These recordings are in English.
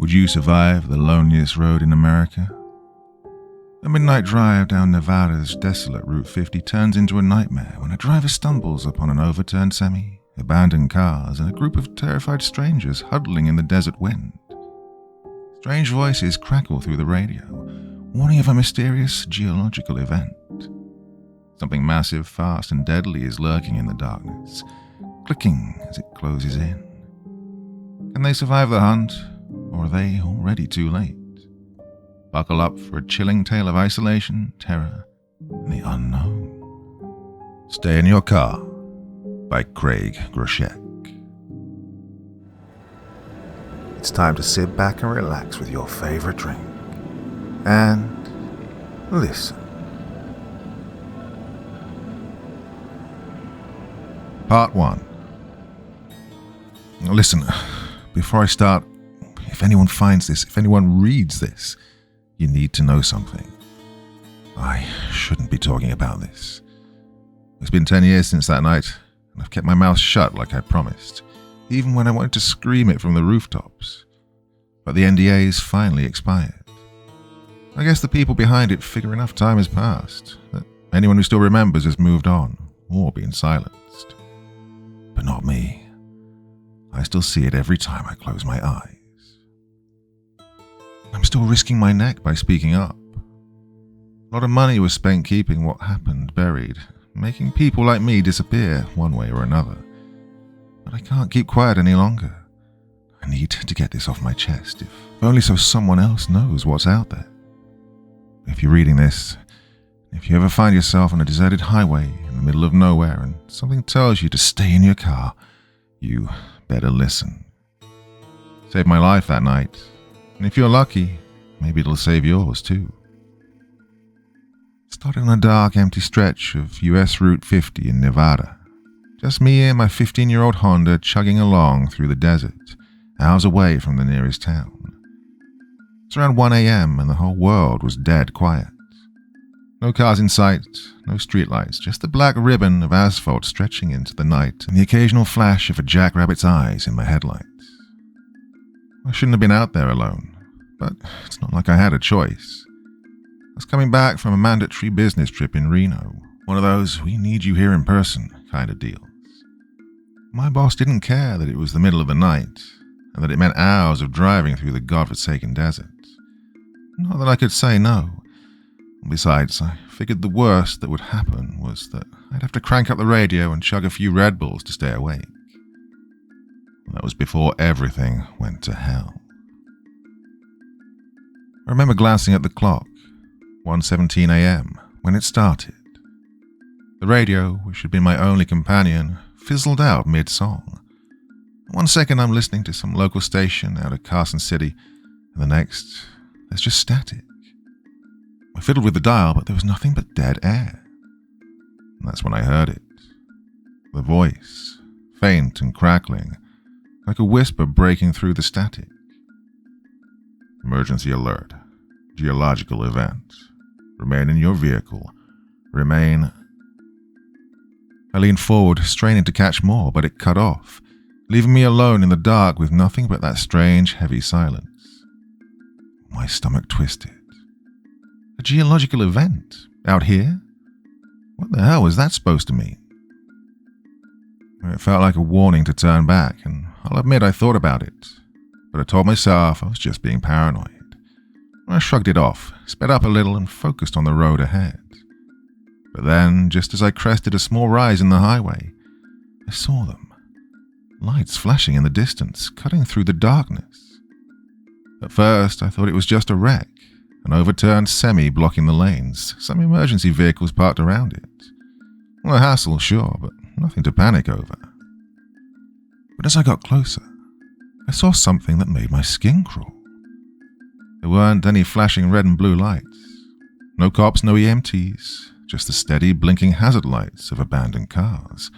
Would you survive the loneliest road in America? A midnight drive down Nevada's desolate Route 50 turns into a nightmare when a driver stumbles upon an overturned semi, abandoned cars, and a group of terrified strangers huddling in the desert wind. Strange voices crackle through the radio, warning of a mysterious geological event. Something massive, fast, and deadly is lurking in the darkness, clicking as it closes in. Can they survive the hunt, or are they already too late? Buckle up for a chilling tale of isolation, terror, and the unknown. Stay in Your Car by Craig Groshek. It's time to sit back and relax with your favorite drink and listen. Part 1. Listen, before I start, if anyone finds this, if anyone reads this, you need to know something. I shouldn't be talking about this. It's been 10 years since that night, and I've kept my mouth shut like I promised, even when I wanted to scream it from the rooftops. But the NDA's finally expired. I guess the people behind it figure enough time has passed, that anyone who still remembers has moved on, or been silenced. But not me. I still see it every time I close my eyes. I'm still risking my neck by speaking up. A lot of money was spent keeping what happened buried, making people like me disappear one way or another. But I can't keep quiet any longer. I need to get this off my chest, if only so someone else knows what's out there. If you're reading this, if you ever find yourself on a deserted highway in the middle of nowhere and something tells you to stay in your car, you better listen. Saved my life that night, and if you're lucky, maybe it'll save yours too. It started on a dark, empty stretch of US Route 50 in Nevada. Just me and my 15-year-old Honda chugging along through the desert, hours away from the nearest town. It's around 1 a.m. and the whole world was dead quiet. No cars in sight, no streetlights, just the black ribbon of asphalt stretching into the night and the occasional flash of a jackrabbit's eyes in my headlights. I shouldn't have been out there alone, but it's not like I had a choice. I was coming back from a mandatory business trip in Reno, one of those we need you here in person kind of deals. My boss didn't care that it was the middle of the night and that it meant hours of driving through the godforsaken desert. Not that I could say no. Besides, I figured the worst that would happen was that I'd have to crank up the radio and chug a few Red Bulls to stay awake. That was before everything went to hell. I remember glancing at the clock, 1:17 a.m., when it started. The radio, which had been my only companion, fizzled out mid-song. 1 second I'm listening to some local station out of Carson City, and the next, there's just static. I fiddled with the dial, but there was nothing but dead air. And that's when I heard it. The voice, faint and crackling, like a whisper breaking through the static. Emergency alert. Geological event. Remain in your vehicle. Remain... I leaned forward, straining to catch more, but it cut off, leaving me alone in the dark with nothing but that strange, heavy silence. My stomach twisted. A geological event? Out here? What the hell was that supposed to mean? It felt like a warning to turn back, and I'll admit I thought about it, but I told myself I was just being paranoid. I shrugged it off, sped up a little, and focused on the road ahead. But then, just as I crested a small rise in the highway, I saw them. Lights flashing in the distance, cutting through the darkness. At first, I thought it was just a wreck, an overturned semi blocking the lanes, some emergency vehicles parked around it. Well, a hassle, sure, but nothing to panic over. But as I got closer, I saw something that made my skin crawl. There weren't any flashing red and blue lights. No cops, no EMTs, just the steady blinking hazard lights of abandoned cars,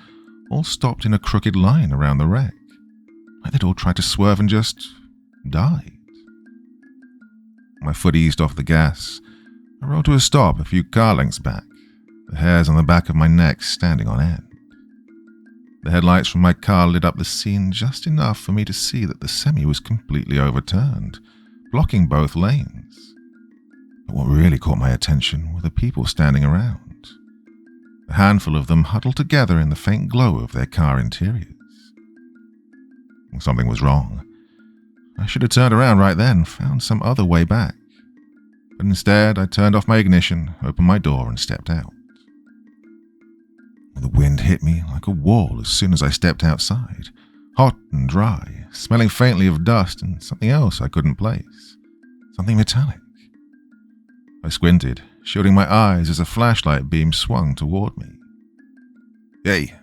all stopped in a crooked line around the wreck, like they'd all tried to swerve and just died. My foot eased off the gas. I rolled to a stop a few car lengths back, the hairs on the back of my neck standing on end. The headlights from my car lit up the scene just enough for me to see that the semi was completely overturned, blocking both lanes. But what really caught my attention were the people standing around. A handful of them huddled together in the faint glow of their car interiors. Something was wrong. I should have turned around right then, found some other way back. But instead, I turned off my ignition, opened my door, and stepped out. The wind hit me like a wall as soon as I stepped outside, hot and dry, smelling faintly of dust and something else I couldn't place, something metallic. I squinted, shielding my eyes as a flashlight beam swung toward me. "Hey,"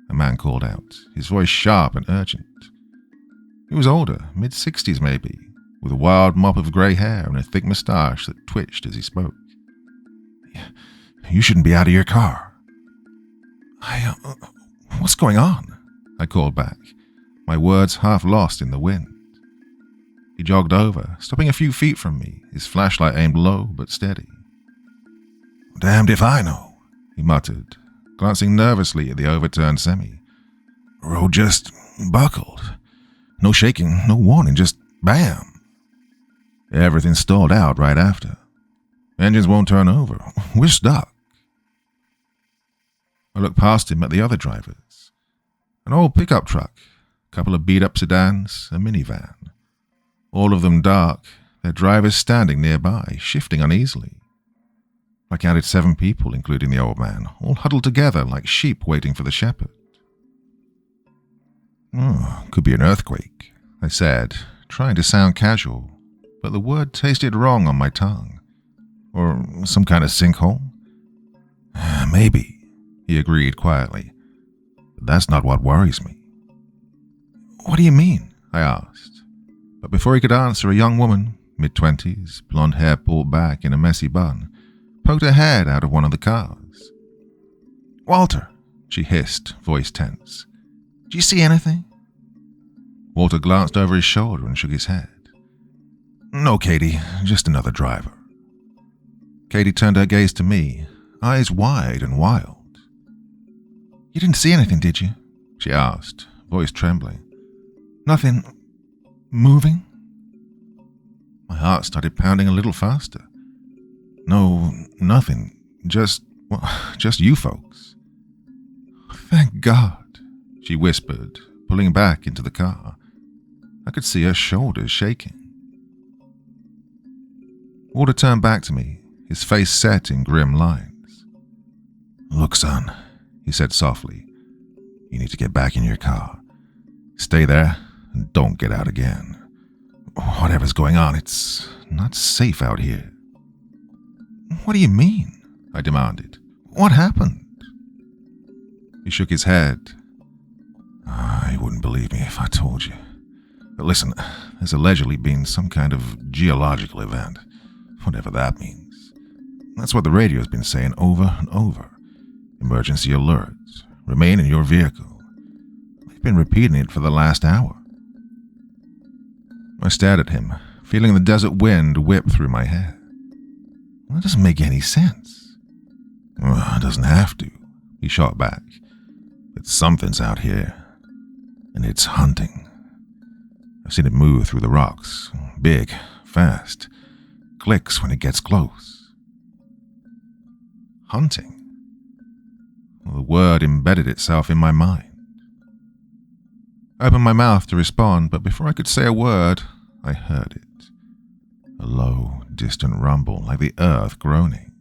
a man called out, his voice sharp and urgent. He was older, mid-60s maybe, with a wild mop of grey hair and a thick moustache that twitched as he spoke. "You shouldn't be out of your car." What's going on?" I called back, my words half lost in the wind. He jogged over, stopping a few feet from me, his flashlight aimed low but steady. "Damned if I know," he muttered, glancing nervously at the overturned semi. "Road just buckled. No shaking, no warning, just bam. Everything stalled out right after. Engines won't turn over. We're stuck." I looked past him at the other drivers. An old pickup truck, a couple of beat-up sedans, a minivan. All of them dark, their drivers standing nearby, shifting uneasily. I counted 7 people, including the old man, all huddled together like sheep waiting for the shepherd. "Could be an earthquake," I said, trying to sound casual, but the word tasted wrong on my tongue. "Or some kind of sinkhole?" "Maybe," he agreed quietly. "But that's not what worries me." "What do you mean?" I asked. But before he could answer, a young woman, mid-20s, blonde hair pulled back in a messy bun, poked her head out of one of the cars. "Walter," she hissed, voice tense. "Do you see anything?" Walter glanced over his shoulder and shook his head. "No, Katie, just another driver." Katie turned her gaze to me, eyes wide and wild. "You didn't see anything, did you?" she asked, voice trembling. "Nothing moving?" My heart started pounding a little faster. "No, nothing. Just you folks." "Thank God," she whispered, pulling back into the car. I could see her shoulders shaking. Walter turned back to me, his face set in grim lines. "Look, son," he said softly, "you need to get back in your car. Stay there and don't get out again. Whatever's going on, it's not safe out here." "What do you mean?" I demanded. "What happened?" He shook his head. "You wouldn't believe me if I told you. But listen, there's allegedly been some kind of geological event, whatever that means. That's what the radio's been saying over and over. Emergency alerts. Remain in your vehicle. They've been repeating it for the last hour." I stared at him, feeling the desert wind whip through my hair. That doesn't make any sense. "It doesn't have to," he shot back. "But something's out here, and it's hunting. I've seen it move through the rocks, big, fast, clicks when it gets close." Hunting? Well, the word embedded itself in my mind. I opened my mouth to respond, but before I could say a word, I heard it. A low, distant rumble like the earth groaning.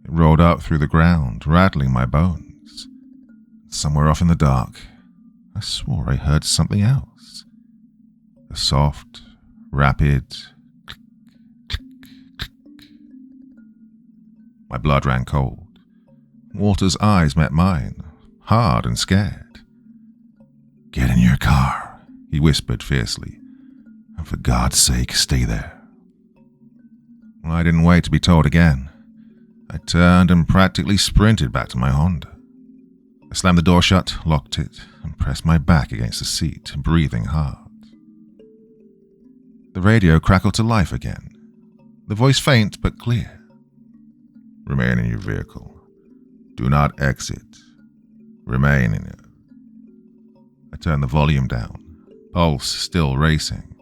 It rolled up through the ground, rattling my bones. Somewhere off in the dark, I swore I heard something else. A soft, rapid click, click, click. My blood ran cold. Walter's eyes met mine, hard and scared. "Get in your car," he whispered fiercely. "And for God's sake, stay there." I didn't wait to be told again. I turned and practically sprinted back to my Honda. I slammed the door shut, locked it, and pressed my back against the seat, breathing hard. The radio crackled to life again, the voice faint but clear. "Remain in your vehicle. Do not exit. Remain in it." turned the volume down, pulse still racing.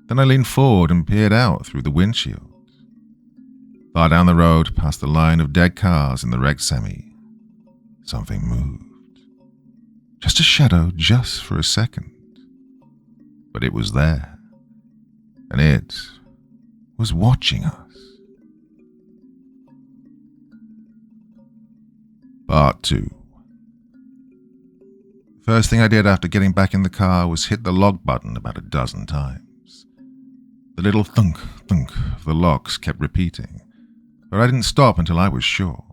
Then I leaned forward and peered out through the windshield. Far down the road, past the line of dead cars in the wrecked semi, something moved. Just a shadow, just for a second. But it was there, and it was watching us. Part 2. First thing I did after getting back in the car was hit the lock button about a dozen times. The little thunk, thunk of the locks kept repeating, but I didn't stop until I was sure,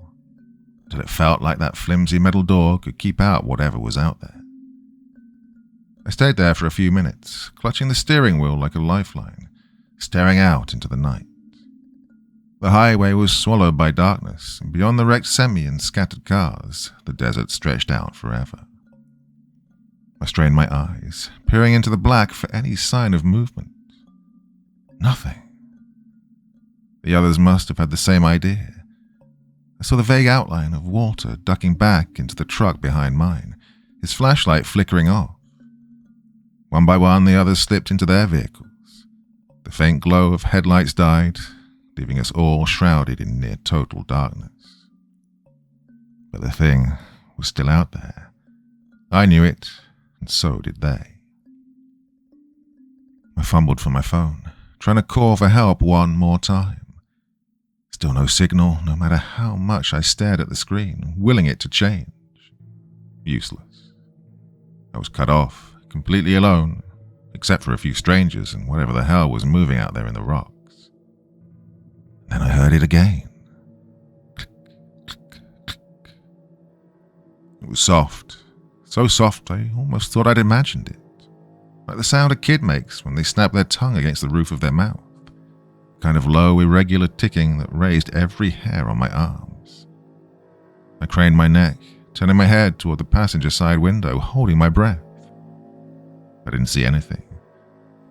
until it felt like that flimsy metal door could keep out whatever was out there. I stayed there for a few minutes, clutching the steering wheel like a lifeline, staring out into the night. The highway was swallowed by darkness, and beyond the wrecked semi and scattered cars, the desert stretched out forever. I strained my eyes, peering into the black for any sign of movement. Nothing. The others must have had the same idea. I saw the vague outline of Walter ducking back into the truck behind mine, his flashlight flickering off. One by one, the others slipped into their vehicles. The faint glow of headlights died, leaving us all shrouded in near total darkness. But the thing was still out there. I knew it, and so did they. I fumbled for my phone, trying to call for help one more time. Still no signal, no matter how much I stared at the screen, willing it to change. Useless. I was cut off, completely alone, except for a few strangers and whatever the hell was moving out there in the rocks. Then I heard it again. Click, click, click. It was soft. So soft I almost thought I'd imagined it. Like the sound a kid makes when they snap their tongue against the roof of their mouth. Kind of low, irregular ticking that raised every hair on my arms. I craned my neck, turning my head toward the passenger side window, holding my breath. I didn't see anything,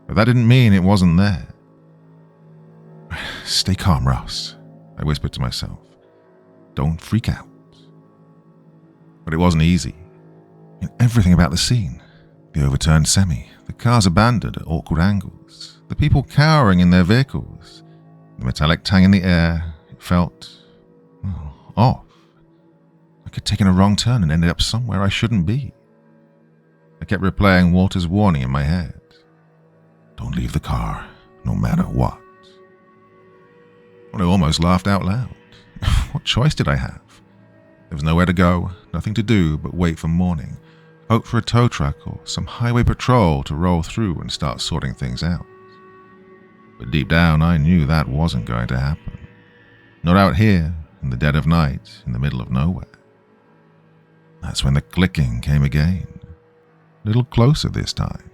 but that didn't mean it wasn't there. Stay calm, Ross, I whispered to myself. Don't freak out. But it wasn't easy. Everything about the scene, the overturned semi, the cars abandoned at awkward angles, the people cowering in their vehicles, the metallic tang in the air, it felt, off. Like I'd taken a wrong turn and ended up somewhere I shouldn't be. I kept replaying Walter's warning in my head. Don't leave the car, no matter what. I almost laughed out loud. What choice did I have? There was nowhere to go, nothing to do but wait for morning, hope for a tow truck or some highway patrol to roll through and start sorting things out. But deep down, I knew that wasn't going to happen. Not out here, in the dead of night, in the middle of nowhere. That's when the clicking came again. A little closer this time.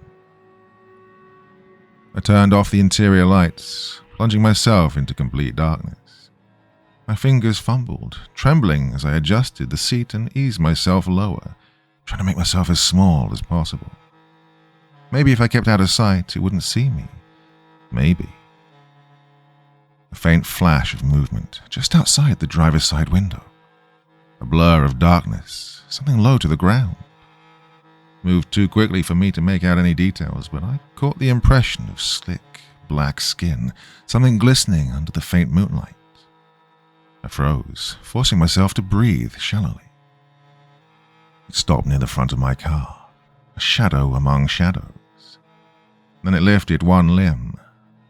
I turned off the interior lights, plunging myself into complete darkness. My fingers fumbled, trembling as I adjusted the seat and eased myself lower, trying to make myself as small as possible. Maybe if I kept out of sight, it wouldn't see me. Maybe. A faint flash of movement just outside the driver's side window. A blur of darkness, something low to the ground. Moved too quickly for me to make out any details, but I caught the impression of slick, black skin, something glistening under the faint moonlight. I froze, forcing myself to breathe shallowly. It stopped near the front of my car, a shadow among shadows. Then it lifted one limb,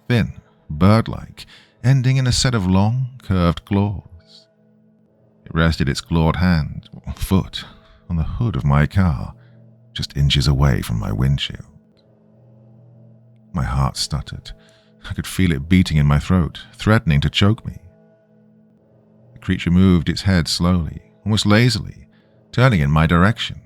thin, bird-like, ending in a set of long, curved claws. It rested its clawed hand, or foot, on the hood of my car, just inches away from my windshield. My heart stuttered. I could feel it beating in my throat, threatening to choke me. The creature moved its head slowly, almost lazily, turning in my direction.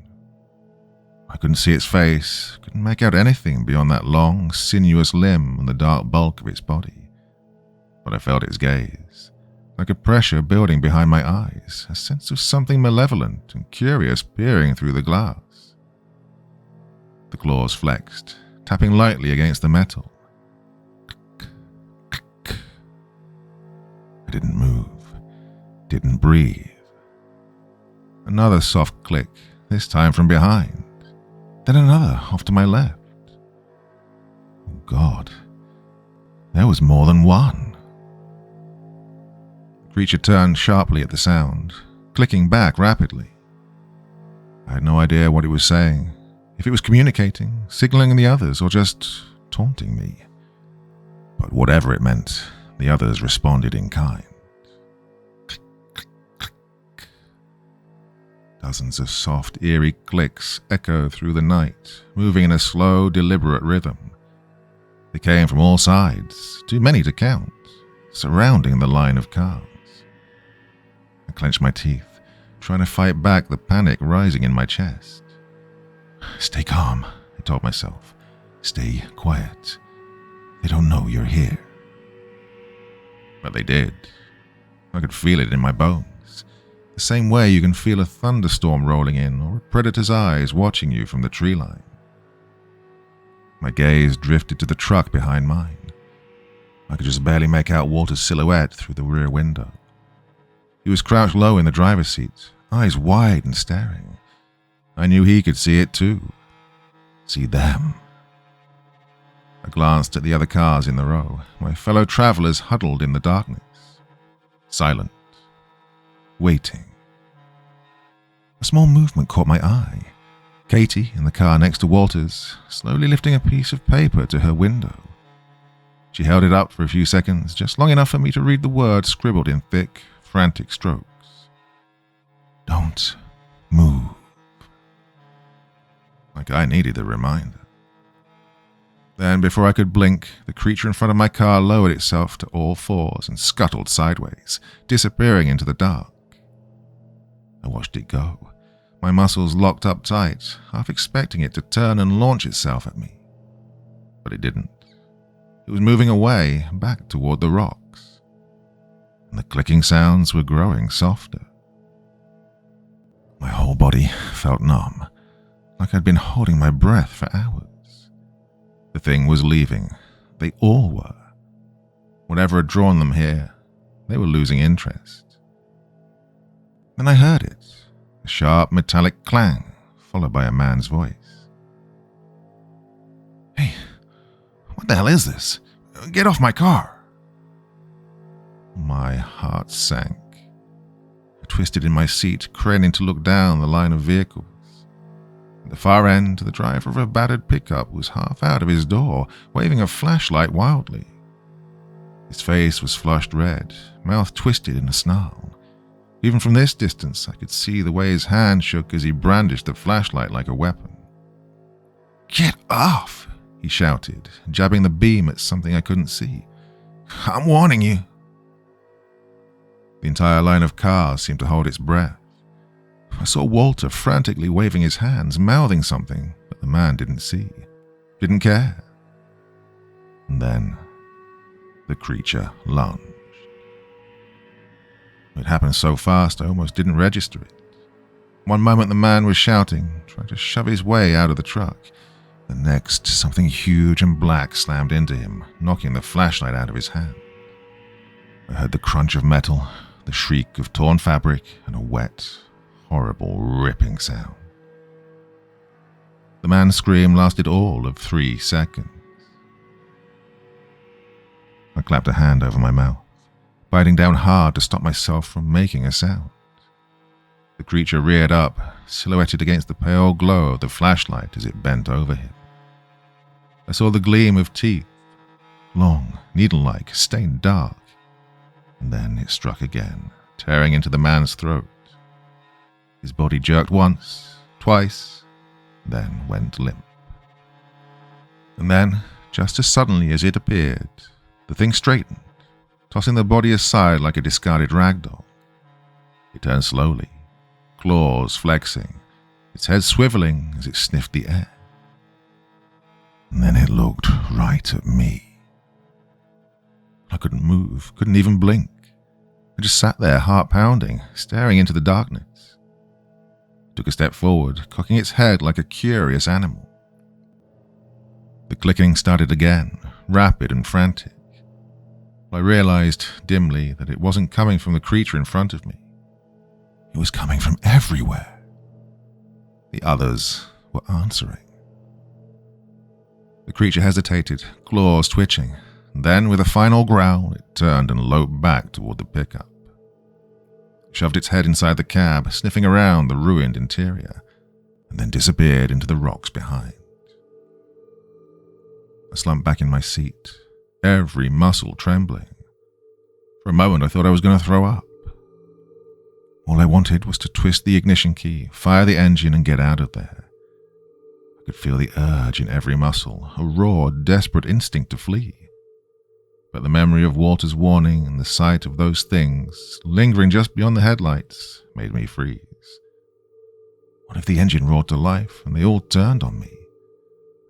I couldn't see its face, couldn't make out anything beyond that long, sinuous limb and the dark bulk of its body. But I felt its gaze, like a pressure building behind my eyes, a sense of something malevolent and curious peering through the glass. The claws flexed, tapping lightly against the metal. Click, click. I didn't move, didn't breathe. Another soft click, this time from behind. Then another off to my left. Oh God, there was more than one. The creature turned sharply at the sound, clicking back rapidly. I had no idea what it was saying, if it was communicating, signaling the others, or just taunting me. But whatever it meant, the others responded in kind. Click, click, click. Dozens of soft, eerie clicks echoed through the night, moving in a slow, deliberate rhythm. They came from all sides, too many to count, surrounding the line of cars. I clenched my teeth, trying to fight back the panic rising in my chest. Stay calm, I told myself. Stay quiet. They don't know you're here. But they did. I could feel it in my bones. The same way you can feel a thunderstorm rolling in or a predator's eyes watching you from the tree line. My gaze drifted to the truck behind mine. I could just barely make out Walter's silhouette through the rear window. He was crouched low in the driver's seat, eyes wide and staring. I knew he could see it too. See them. I glanced at the other cars in the row, my fellow travelers huddled in the darkness. Silent. Waiting. A small movement caught my eye. Katie, in the car next to Walter's, slowly lifting a piece of paper to her window. She held it up for a few seconds, just long enough for me to read the words scribbled in thick, frantic strokes. Don't move. Like I needed a reminder. Then, before I could blink, the creature in front of my car lowered itself to all fours and scuttled sideways, disappearing into the dark. I watched it go, my muscles locked up tight, half expecting it to turn and launch itself at me. But it didn't. It was moving away, back toward the rocks. And the clicking sounds were growing softer. My whole body felt numb, like I'd been holding my breath for hours. The thing was leaving. They all were. Whatever had drawn them here, they were losing interest. Then I heard it, a sharp metallic clang, followed by a man's voice. Hey, what the hell is this? Get off my car! My heart sank. I twisted in my seat, craning to look down the line of vehicles. At the far end, the driver of a battered pickup was half out of his door, waving a flashlight wildly. His face was flushed red, mouth twisted in a snarl. Even from this distance, I could see the way his hand shook as he brandished the flashlight like a weapon. Get off! He shouted, jabbing the beam at something I couldn't see. I'm warning you. The entire line of cars seemed to hold its breath. I saw Walter frantically waving his hands, mouthing something, but the man didn't see, didn't care. And then the creature lunged. It happened so fast I almost didn't register it. One moment the man was shouting, trying to shove his way out of the truck. The next, something huge and black slammed into him, knocking the flashlight out of his hand. I heard the crunch of metal, the shriek of torn fabric, and a wet, horrible ripping sound. The man's scream lasted all of 3 seconds. I clapped a hand over my mouth, biting down hard to stop myself from making a sound. The creature reared up, silhouetted against the pale glow of the flashlight as it bent over him. I saw the gleam of teeth, long, needle-like, stained dark, and then it struck again, tearing into the man's throat. His body jerked once, twice, then went limp. And then, just as suddenly as it appeared, the thing straightened, tossing the body aside like a discarded ragdoll. It turned slowly, claws flexing, its head swiveling as it sniffed the air. And then it looked right at me. I couldn't move, couldn't even blink. I just sat there, heart pounding, staring into the darkness. It took a step forward, cocking its head like a curious animal. The clicking started again, rapid and frantic. I realized, dimly, that it wasn't coming from the creature in front of me. It was coming from everywhere. The others were answering. The creature hesitated, claws twitching. Then, with a final growl, it turned and loped back toward the pickup. It shoved its head inside the cab, sniffing around the ruined interior, and then disappeared into the rocks behind. I slumped back in my seat, every muscle trembling. For a moment I thought I was going to throw up. All I wanted was to twist the ignition key, fire the engine, and get out of there. I could feel the urge in every muscle, a raw, desperate instinct to flee. But the memory of Walter's warning and the sight of those things, lingering just beyond the headlights, made me freeze. What if the engine roared to life and they all turned on me?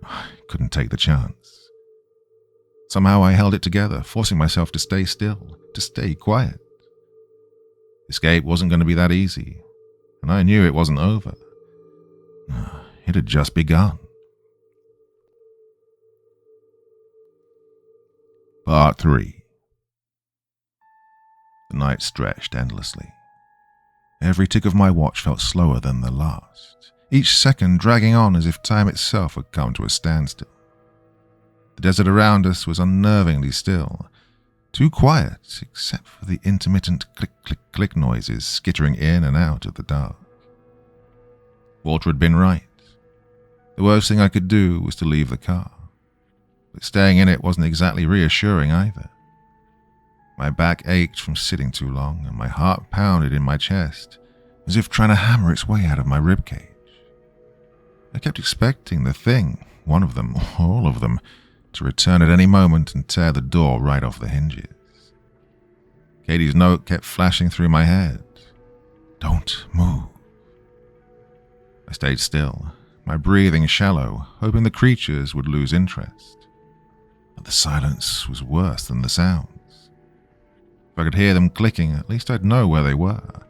I couldn't take the chance. Somehow I held it together, forcing myself to stay still, to stay quiet. Escape wasn't going to be that easy, and I knew it wasn't over. It had just begun. Part 3. The night stretched endlessly. Every tick of my watch felt slower than the last, each second dragging on as if time itself had come to a standstill. The desert around us was unnervingly still, too quiet except for the intermittent click-click-click noises skittering in and out of the dark. Walter had been right. The worst thing I could do was to leave the car, but staying in it wasn't exactly reassuring either. My back ached from sitting too long, and my heart pounded in my chest, as if trying to hammer its way out of my ribcage. I kept expecting the thing, one of them, or all of them, to return at any moment and tear the door right off the hinges. Katie's note kept flashing through my head. Don't move. I stayed still, my breathing shallow, hoping the creatures would lose interest. But the silence was worse than the sounds. If I could hear them clicking, at least I'd know where they were.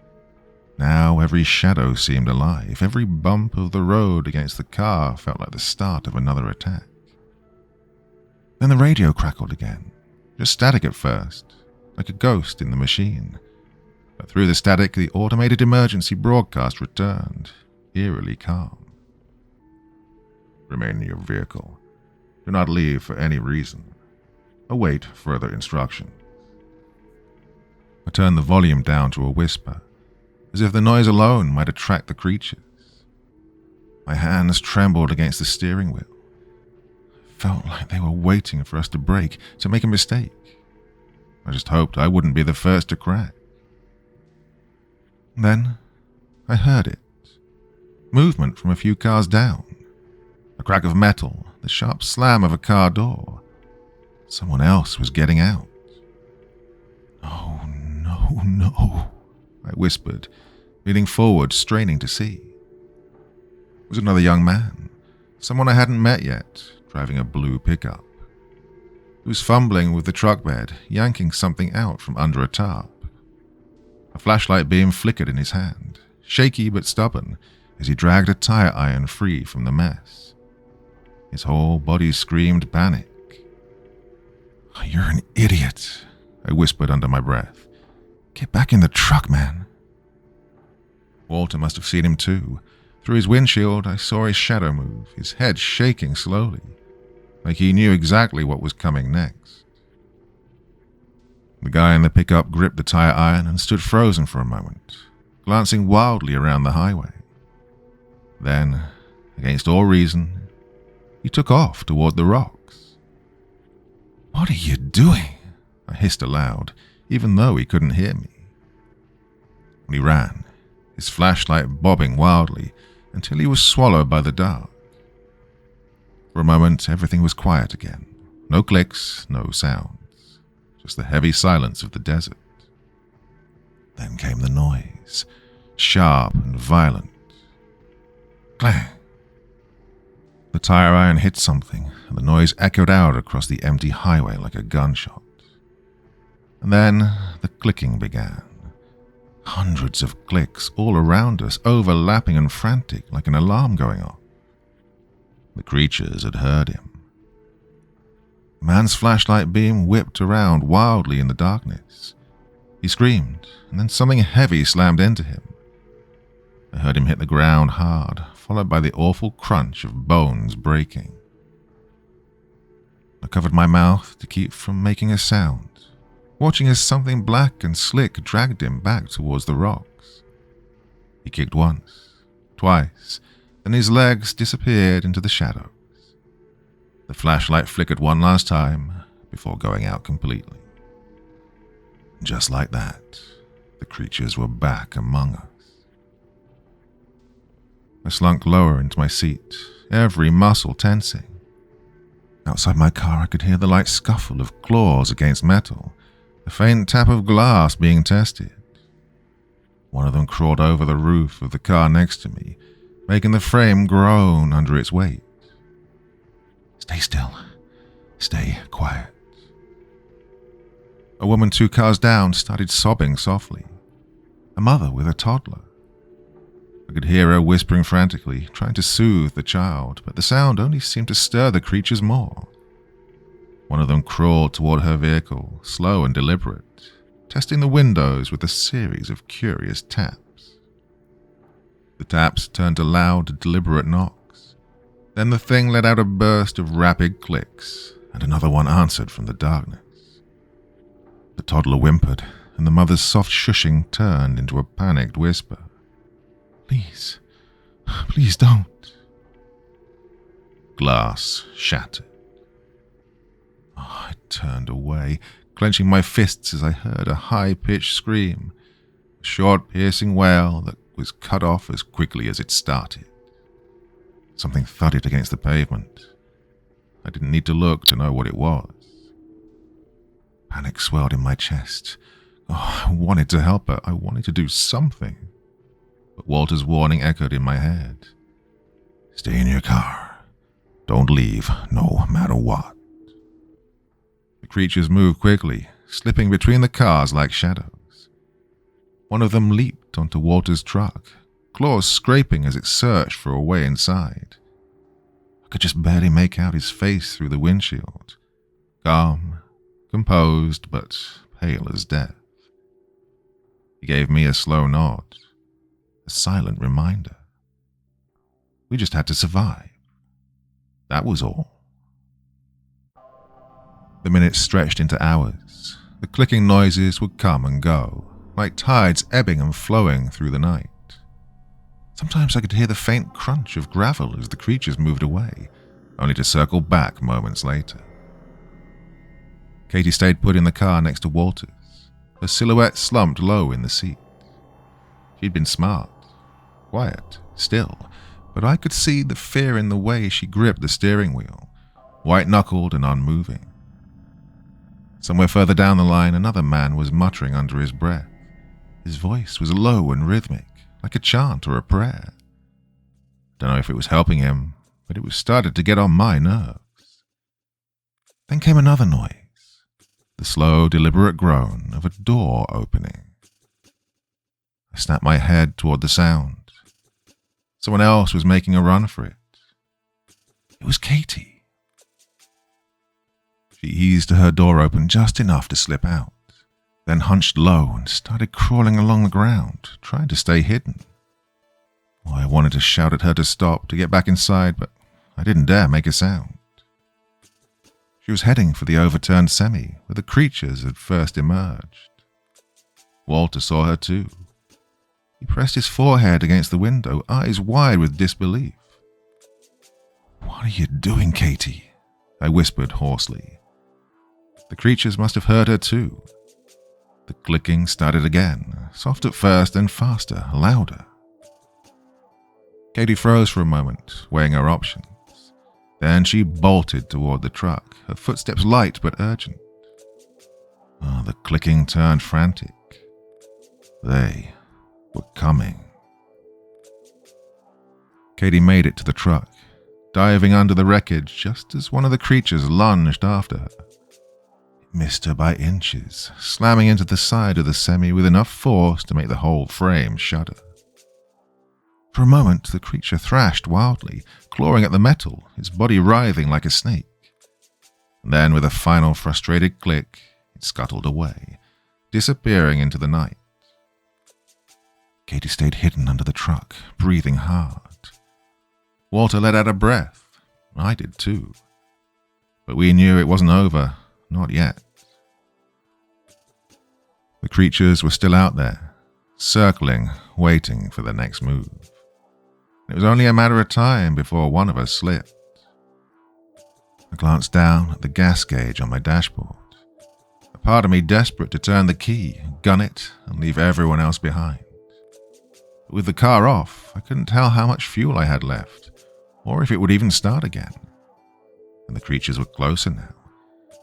Now every shadow seemed alive. Every bump of the road against the car felt like the start of another attack. Then the radio crackled again, just static at first, like a ghost in the machine. But through the static, the automated emergency broadcast returned, eerily calm. Remain in your vehicle. Do not leave for any reason. Await further instruction. I turned the volume down to a whisper, as if the noise alone might attract the creatures. My hands trembled against the steering wheel. Felt like they were waiting for us to break, to make a mistake. I just hoped I wouldn't be the first to crack. Then I heard it. Movement from a few cars down. A crack of metal, the sharp slam of a car door. Someone else was getting out. Oh, no, I whispered, leaning forward, straining to see. It was another young man, someone I hadn't met yet, driving a blue pickup. He was fumbling with the truck bed, yanking something out from under a tarp. A flashlight beam flickered in his hand, shaky but stubborn, as he dragged a tire iron free from the mess. His whole body screamed panic. "Oh, you're an idiot," I whispered under my breath. "Get back in the truck, man." Walter must have seen him too. Through his windshield, I saw his shadow move, his head shaking slowly, like he knew exactly what was coming next. The guy in the pickup gripped the tire iron and stood frozen for a moment, glancing wildly around the highway. Then, against all reason, he took off toward the rocks. "What are you doing?" I hissed aloud, even though he couldn't hear me. He ran, his flashlight bobbing wildly, until he was swallowed by the dark. For a moment, everything was quiet again. No clicks, no sounds, just the heavy silence of the desert. Then came the noise, sharp and violent. Clang! The tire iron hit something, and the noise echoed out across the empty highway like a gunshot. And then the clicking began. Hundreds of clicks all around us, overlapping and frantic like an alarm going off. The creatures had heard him. The man's flashlight beam whipped around wildly in the darkness. He screamed, and then something heavy slammed into him. I heard him hit the ground hard, followed by the awful crunch of bones breaking. I covered my mouth to keep from making a sound, watching as something black and slick dragged him back towards the rocks. He kicked once, twice, then his legs disappeared into the shadows. The flashlight flickered one last time before going out completely. Just like that, the creatures were back among us. I slunk lower into my seat, every muscle tensing. Outside my car, I could hear the light scuffle of claws against metal, the faint tap of glass being tested. One of them crawled over the roof of the car next to me, making the frame groan under its weight. Stay still. Stay quiet. A woman 2 cars down started sobbing softly. A mother with a toddler. I could hear her whispering frantically, trying to soothe the child, but the sound only seemed to stir the creatures more. One of them crawled toward her vehicle, slow and deliberate, testing the windows with a series of curious taps. The taps turned to loud, deliberate knocks. Then the thing let out a burst of rapid clicks, and another one answered from the darkness. The toddler whimpered, and the mother's soft shushing turned into a panicked whisper. Please, please don't. Glass shattered. I turned away, clenching my fists as I heard a high-pitched scream, a short, piercing wail that was cut off as quickly as it started. Something thudded against the pavement. I didn't need to look to know what it was. Panic swelled in my chest. I wanted to help her. I wanted to do something. But Walter's warning echoed in my head. Stay in your car. Don't leave, no matter what. The creatures moved quickly, slipping between the cars like shadows. One of them leaped onto Walter's truck, claws scraping as it searched for a way inside. I could just barely make out his face through the windshield. Calm, composed, but pale as death. He gave me a slow nod, a silent reminder. We just had to survive. That was all. The minutes stretched into hours. The clicking noises would come and go, like tides ebbing and flowing through the night. Sometimes I could hear the faint crunch of gravel as the creatures moved away, only to circle back moments later. Katie stayed put in the car next to Walter's, her silhouette slumped low in the seat. She'd been smart, quiet, still, but I could see the fear in the way she gripped the steering wheel, white-knuckled and unmoving. Somewhere further down the line, another man was muttering under his breath. His voice was low and rhythmic, like a chant or a prayer. Don't know if it was helping him, but it was started to get on my nerves. Then came another noise, the slow, deliberate groan of a door opening. I snapped my head toward the sound. Someone else was making a run for it. It was Katie. She eased her door open just enough to slip out, then hunched low and started crawling along the ground, trying to stay hidden. I wanted to shout at her to stop, to get back inside, but I didn't dare make a sound. She was heading for the overturned semi, where the creatures had first emerged. Walter saw her too. He pressed his forehead against the window, eyes wide with disbelief. "What are you doing, Katie?" I whispered hoarsely. The creatures must have heard her too. The clicking started again, soft at first, then faster, louder. Katie froze for a moment, weighing her options. Then she bolted toward the truck, her footsteps light but urgent. The clicking turned frantic. They were coming. Katie made it to the truck, diving under the wreckage just as one of the creatures lunged after her. It missed her by inches, slamming into the side of the semi with enough force to make the whole frame shudder. For a moment, the creature thrashed wildly, clawing at the metal, its body writhing like a snake. And then, with a final frustrated click, it scuttled away, disappearing into the night. Katie stayed hidden under the truck, breathing hard. Walter let out a breath. I did too. but we knew it wasn't over, not yet. The creatures were still out there, circling, waiting for the next move. It was only a matter of time before one of us slipped. I glanced down at the gas gauge on my dashboard, a part of me desperate to turn the key, gun it, and leave everyone else behind. But with the car off, I couldn't tell how much fuel I had left, or if it would even start again. And the creatures were closer now,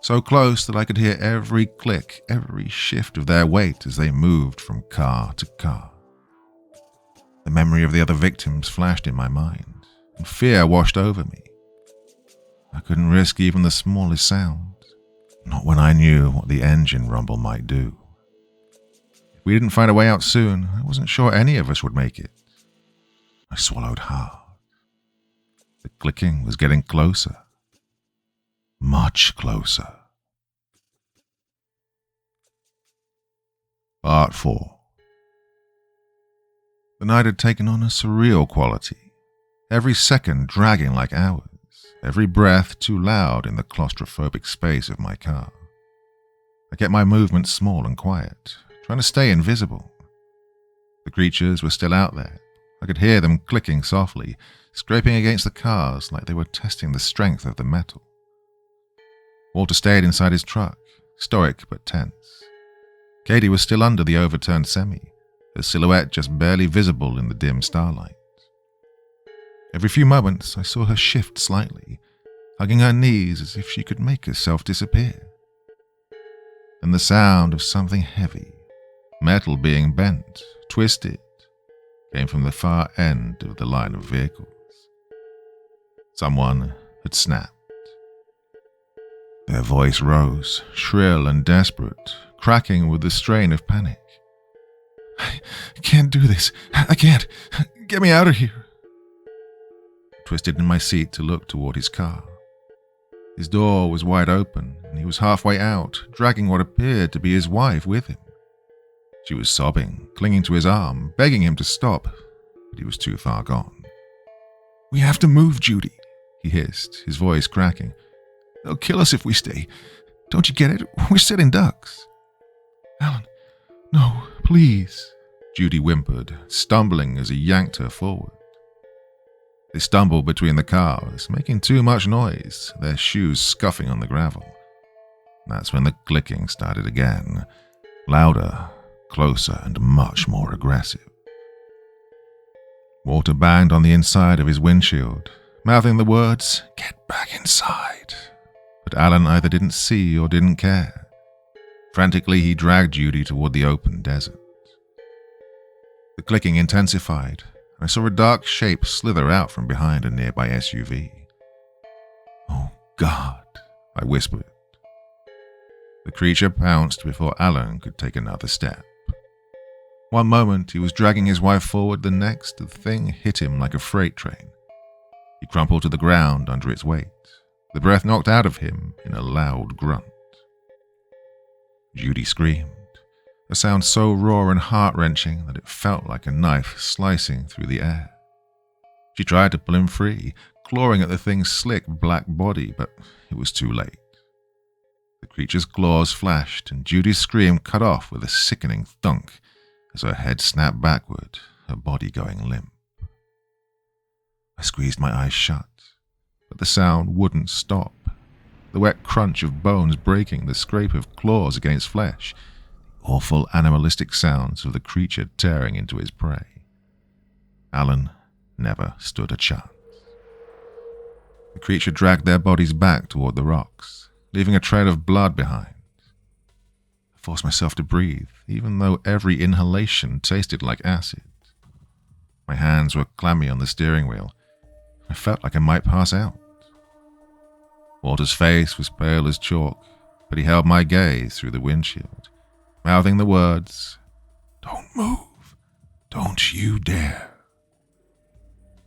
so close that I could hear every click, every shift of their weight as they moved from car to car. The memory of the other victims flashed in my mind, and fear washed over me. I couldn't risk even the smallest sound, not when I knew what the engine rumble might do. If we didn't find a way out soon, I wasn't sure any of us would make it. I swallowed hard. The clicking was getting closer. Much closer. Part 4. The night had taken on a surreal quality, every second dragging like hours, every breath too loud in the claustrophobic space of my car. I kept my movements small and quiet, trying to stay invisible. The creatures were still out there. I could hear them clicking softly, scraping against the cars like they were testing the strength of the metal. Walter stayed inside his truck, stoic but tense. Katie was still under the overturned semi, her silhouette just barely visible in the dim starlight. Every few moments I saw her shift slightly, hugging her knees as if she could make herself disappear. And the sound of something heavy, metal being bent, twisted, came from the far end of the line of vehicles. Someone had snapped. Their voice rose, shrill and desperate, cracking with the strain of panic. I can't do this. I can't. Get me out of here. I twisted in my seat to look toward his car. His door was wide open, and he was halfway out, dragging what appeared to be his wife with him. She was sobbing, clinging to his arm, begging him to stop, but he was too far gone. We have to move, Judy, he hissed, his voice cracking. They'll kill us if we stay. Don't you get it? We're sitting ducks. Alan, no, please, Judy whimpered, stumbling as he yanked her forward. They stumbled between the cars, making too much noise, their shoes scuffing on the gravel. That's when the clicking started again, louder, closer, and much more aggressive. Walter banged on the inside of his windshield, mouthing the words, "Get back inside." But Alan either didn't see or didn't care. Frantically, he dragged Judy toward the open desert. The clicking intensified, and I saw a dark shape slither out from behind a nearby SUV. Oh, God, I whispered. The creature pounced before Alan could take another step. One moment he was dragging his wife forward, the next the thing hit him like a freight train. He crumpled to the ground under its weight, the breath knocked out of him in a loud grunt. Judy screamed, a sound so raw and heart-wrenching that it felt like a knife slicing through the air. She tried to pull him free, clawing at the thing's slick black body, but it was too late. The creature's claws flashed, and Judy's scream cut off with a sickening thunk as her head snapped backward, her body going limp. I squeezed my eyes shut, but the sound wouldn't stop. The wet crunch of bones breaking, the scrape of claws against flesh, the awful animalistic sounds of the creature tearing into his prey. Alan never stood a chance. The creature dragged their bodies back toward the rocks, leaving a trail of blood behind. I forced myself to breathe, even though every inhalation tasted like acid. My hands were clammy on the steering wheel. I felt like I might pass out. Walter's face was pale as chalk, but he held my gaze through the windshield, mouthing the words, "Don't move. Don't you dare."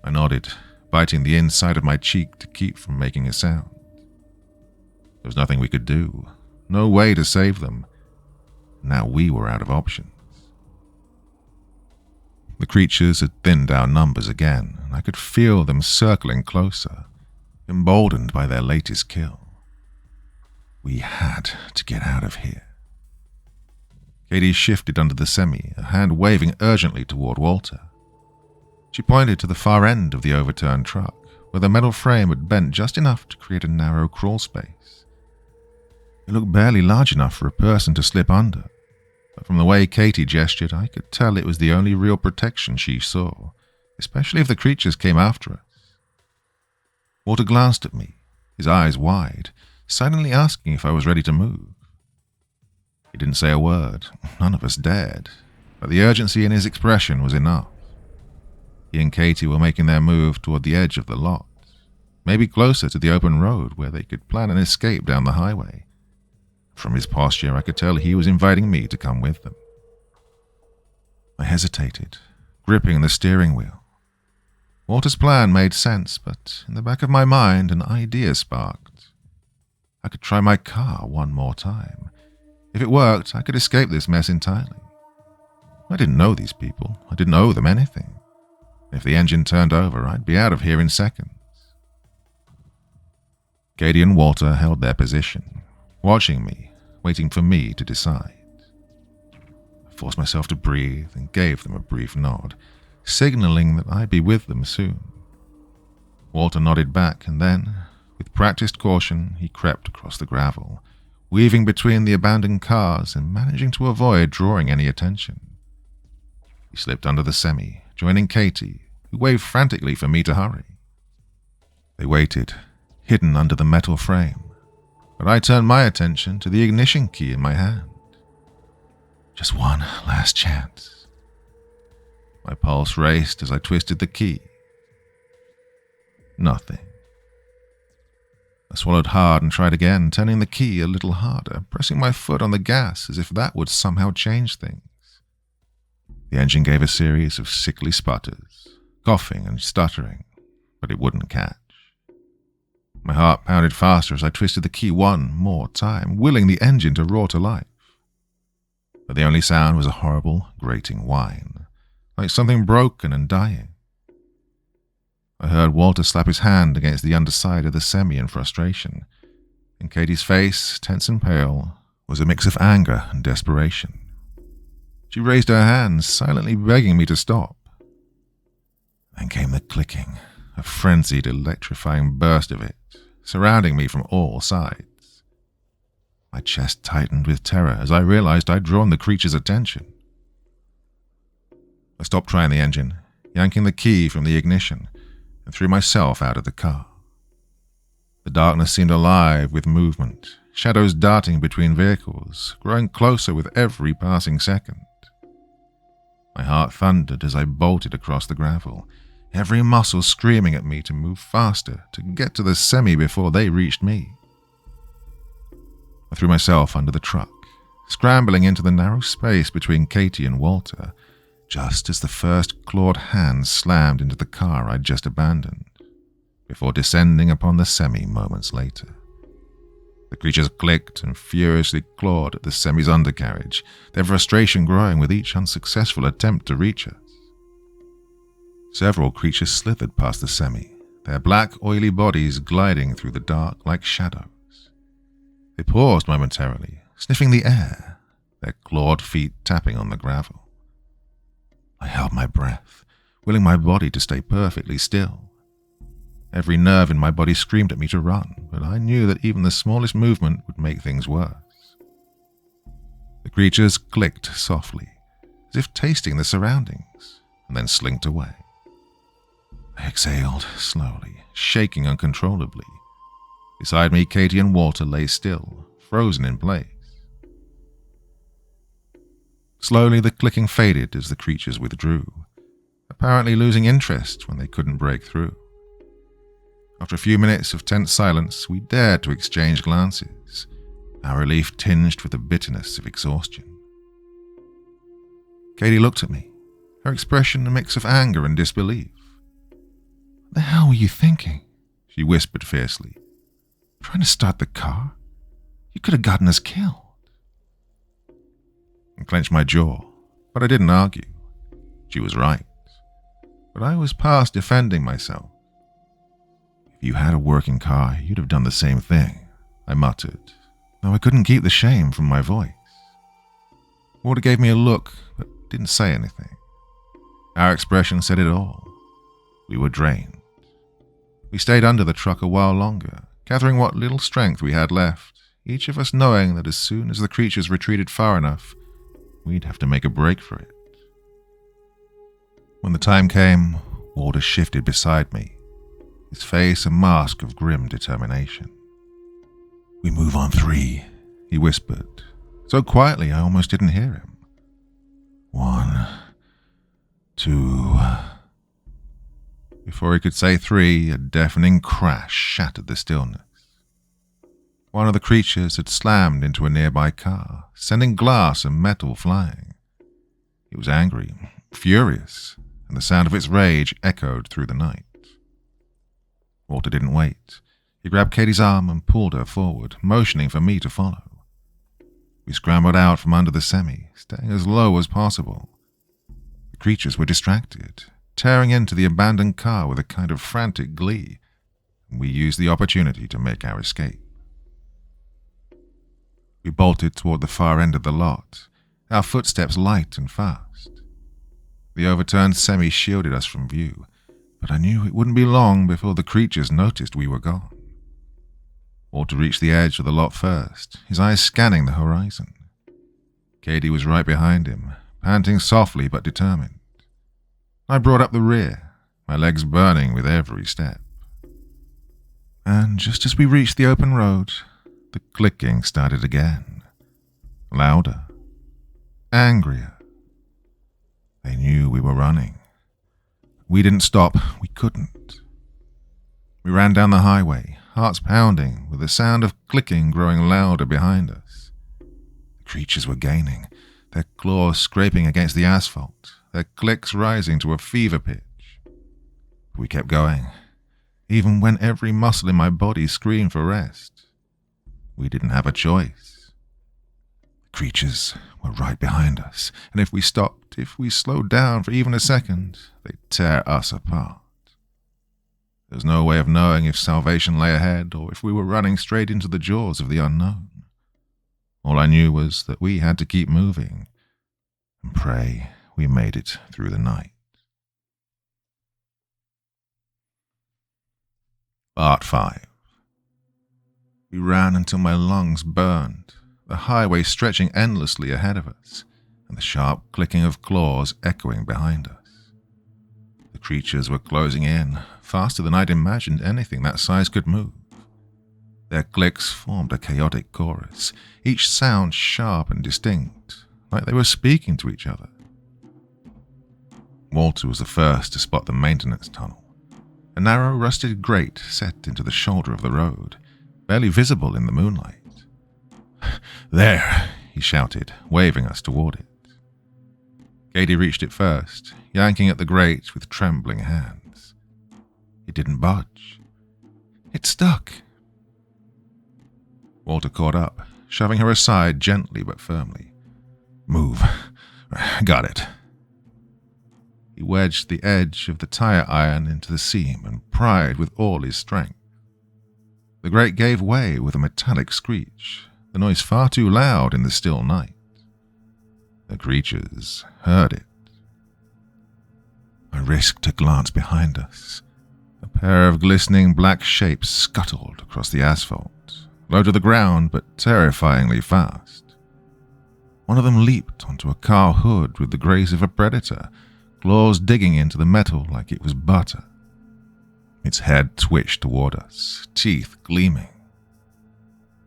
I nodded, biting the inside of my cheek to keep from making a sound. There was nothing we could do, no way to save them. Now we were out of options. The creatures had thinned our numbers again, and I could feel them circling closer, emboldened by their latest kill. We had to get out of here. Katie shifted under the semi, a hand waving urgently toward Walter. She pointed to the far end of the overturned truck, where the metal frame had bent just enough to create a narrow crawl space. It looked barely large enough for a person to slip under, but from the way Katie gestured, I could tell it was the only real protection she saw, especially if the creatures came after us. Walter glanced at me, his eyes wide, silently asking if I was ready to move. He didn't say a word, none of us dared, but the urgency in his expression was enough. He and Katie were making their move toward the edge of the lot, maybe closer to the open road where they could plan an escape down the highway. From his posture, I could tell he was inviting me to come with them. I hesitated, gripping the steering wheel. Walter's plan made sense, but in the back of my mind an idea sparked. I could try my car one more time. If it worked, I could escape this mess entirely. I didn't know these people. I didn't owe them anything. If the engine turned over, I'd be out of here in seconds. Katie and Walter held their position, watching me, waiting for me to decide. I forced myself to breathe and gave them a brief nod, signaling that I'd be with them soon. Walter nodded back, and then, with practiced caution, he crept across the gravel, weaving between the abandoned cars and managing to avoid drawing any attention. He slipped under the semi, joining Katie, who waved frantically for me to hurry. They waited, hidden under the metal frame, but I turned my attention to the ignition key in my hand. Just one last chance. My pulse raced as I twisted the key. Nothing. I swallowed hard and tried again, turning the key a little harder, pressing my foot on the gas as if that would somehow change things. The engine gave a series of sickly sputters, coughing and stuttering, but it wouldn't catch. My heart pounded faster as I twisted the key one more time, willing the engine to roar to life. But the only sound was a horrible, grating whine, like something broken and dying. I heard Walter slap his hand against the underside of the semi in frustration, and Katie's face, tense and pale, was a mix of anger and desperation. She raised her hands, silently begging me to stop. Then came the clicking, a frenzied, electrifying burst of it, surrounding me from all sides. My chest tightened with terror as I realized I'd drawn the creature's attention. I stopped trying the engine, yanking the key from the ignition, and threw myself out of the car. The darkness seemed alive with movement, shadows darting between vehicles, growing closer with every passing second. My heart thundered as I bolted across the gravel, every muscle screaming at me to move faster, to get to the semi before they reached me. I threw myself under the truck, scrambling into the narrow space between Katie and Walter, just as the first clawed hand slammed into the car I'd just abandoned, before descending upon the semi moments later. The creatures clicked and furiously clawed at the semi's undercarriage, their frustration growing with each unsuccessful attempt to reach us. Several creatures slithered past the semi, their black, oily bodies gliding through the dark like shadows. They paused momentarily, sniffing the air, their clawed feet tapping on the gravel. I held my breath, willing my body to stay perfectly still. Every nerve in my body screamed at me to run, but I knew that even the smallest movement would make things worse. The creatures clicked softly, as if tasting the surroundings, and then slinked away. I exhaled slowly, shaking uncontrollably. Beside me, Katie and Walter lay still, frozen in place. Slowly, the clicking faded as the creatures withdrew, apparently losing interest when they couldn't break through. After a few minutes of tense silence, we dared to exchange glances, our relief tinged with the bitterness of exhaustion. Katie looked at me, her expression a mix of anger and disbelief. "What the hell were you thinking?" she whispered fiercely. "Trying to start the car? You could have gotten us killed." I clenched my jaw, but I didn't argue. She was right. But I was past defending myself. "If you had a working car, you'd have done the same thing," I muttered, though I couldn't keep the shame from my voice. Walter gave me a look, but didn't say anything. Our expression said it all. We were drained. We stayed under the truck a while longer, gathering what little strength we had left, each of us knowing that as soon as the creatures retreated far enough, we'd have to make a break for it. When the time came, Walter shifted beside me, his face a mask of grim determination. "We move on 3, he whispered, so quietly I almost didn't hear him. 1, 2... Before he could say 3, a deafening crash shattered the stillness. One of the creatures had slammed into a nearby car, sending glass and metal flying. It was angry, furious, and the sound of its rage echoed through the night. Walter didn't wait. He grabbed Katie's arm and pulled her forward, motioning for me to follow. We scrambled out from under the semi, staying as low as possible. The creatures were distracted, tearing into the abandoned car with a kind of frantic glee, and we used the opportunity to make our escape. We bolted toward the far end of the lot, our footsteps light and fast. The overturned semi shielded us from view, but I knew it wouldn't be long before the creatures noticed we were gone. Walter reached the edge of the lot first, his eyes scanning the horizon. Katie was right behind him, panting softly but determined. I brought up the rear, my legs burning with every step. And just as we reached the open road, the clicking started again. Louder. Angrier. They knew we were running. We didn't stop. We couldn't. We ran down the highway, hearts pounding, with the sound of clicking growing louder behind us. The creatures were gaining, their claws scraping against the asphalt, their clicks rising to a fever pitch. We kept going, even when every muscle in my body screamed for rest. We didn't have a choice. The creatures were right behind us, and if we stopped, if we slowed down for even a second, they'd tear us apart. There was no way of knowing if salvation lay ahead or if we were running straight into the jaws of the unknown. All I knew was that we had to keep moving and pray we made it through the night. Part 5. We ran until my lungs burned, the highway stretching endlessly ahead of us, and the sharp clicking of claws echoing behind us. The creatures were closing in, faster than I'd imagined anything that size could move. Their clicks formed a chaotic chorus, each sound sharp and distinct, like they were speaking to each other. Walter was the first to spot the maintenance tunnel, a narrow rusted grate set into the shoulder of the road, barely visible in the moonlight. "There!" he shouted, waving us toward it. Katie reached it first, yanking at the grate with trembling hands. It didn't budge. It stuck. Walter caught up, shoving her aside gently but firmly. "Move. Got it." He wedged the edge of the tire iron into the seam and pried with all his strength. The grate gave way with a metallic screech, the noise far too loud in the still night. The creatures heard it. I risked a glance behind us. A pair of glistening black shapes scuttled across the asphalt, low to the ground but terrifyingly fast. One of them leaped onto a car hood with the grace of a predator, claws digging into the metal like it was butter. Its head twitched toward us, teeth gleaming.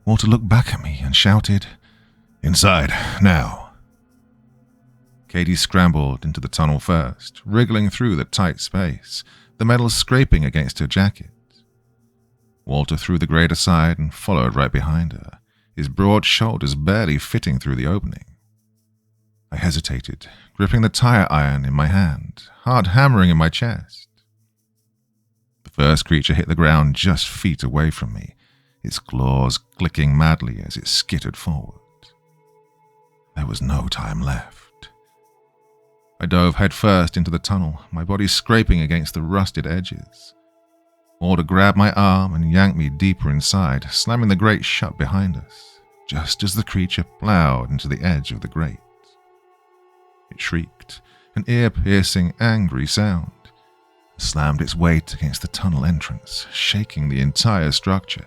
Walter looked back at me and shouted, "Inside, now." Katie scrambled into the tunnel first, wriggling through the tight space, the metal scraping against her jacket. Walter threw the grate aside and followed right behind her, his broad shoulders barely fitting through the opening. I hesitated, gripping the tire iron in my hand, hard hammering in my chest. The first creature hit the ground just feet away from me, its claws clicking madly as it skittered forward. There was no time left. I dove headfirst into the tunnel, my body scraping against the rusted edges. Walter grabbed my arm and yanked me deeper inside, slamming the grate shut behind us. just as the creature plowed into the edge of the grate. It shrieked, an ear-piercing, angry sound, slammed its weight against the tunnel entrance, shaking the entire structure.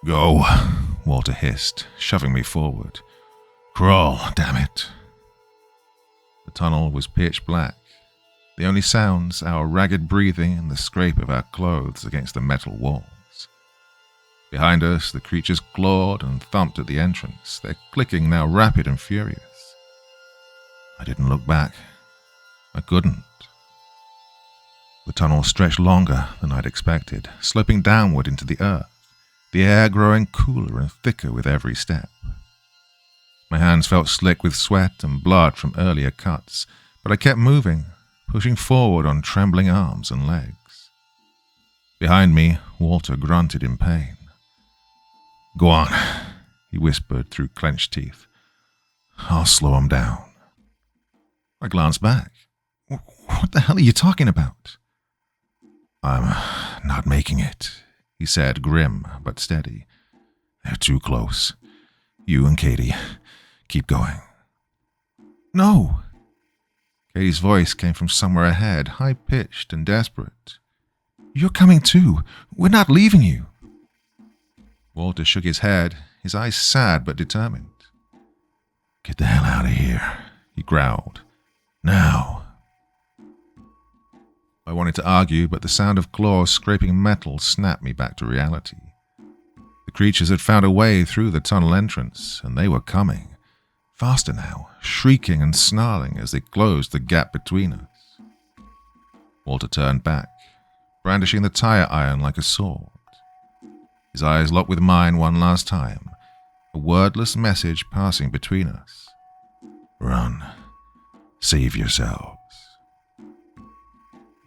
"Go," Walter hissed, shoving me forward. "Crawl, damn it." The tunnel was pitch black. The only sounds, our ragged breathing and the scrape of our clothes against the metal walls. Behind us, the creatures clawed and thumped at the entrance, their clicking now rapid and furious. I didn't look back. I couldn't. The tunnel stretched longer than I'd expected, sloping downward into the earth, the air growing cooler and thicker with every step. My hands felt slick with sweat and blood from earlier cuts, but I kept moving, pushing forward on trembling arms and legs. Behind me, Walter grunted in pain. "Go on," he whispered through clenched teeth. "I'll slow him down." I glanced back. "What the hell are you talking about?" "I'm not making it," he said, grim but steady. "They're too close. You and Katie, keep going." "No!" Katie's voice came from somewhere ahead, high-pitched and desperate. "You're coming too. We're not leaving you." Walter shook his head, his eyes sad but determined. "Get the hell out of here," he growled. "Now." I wanted to argue, but the sound of claws scraping metal snapped me back to reality. The creatures had found a way through the tunnel entrance, and they were coming. Faster now, shrieking and snarling as they closed the gap between us. Walter turned back, brandishing the tire iron like a sword. His eyes locked with mine one last time, a wordless message passing between us. "Run. Save yourselves."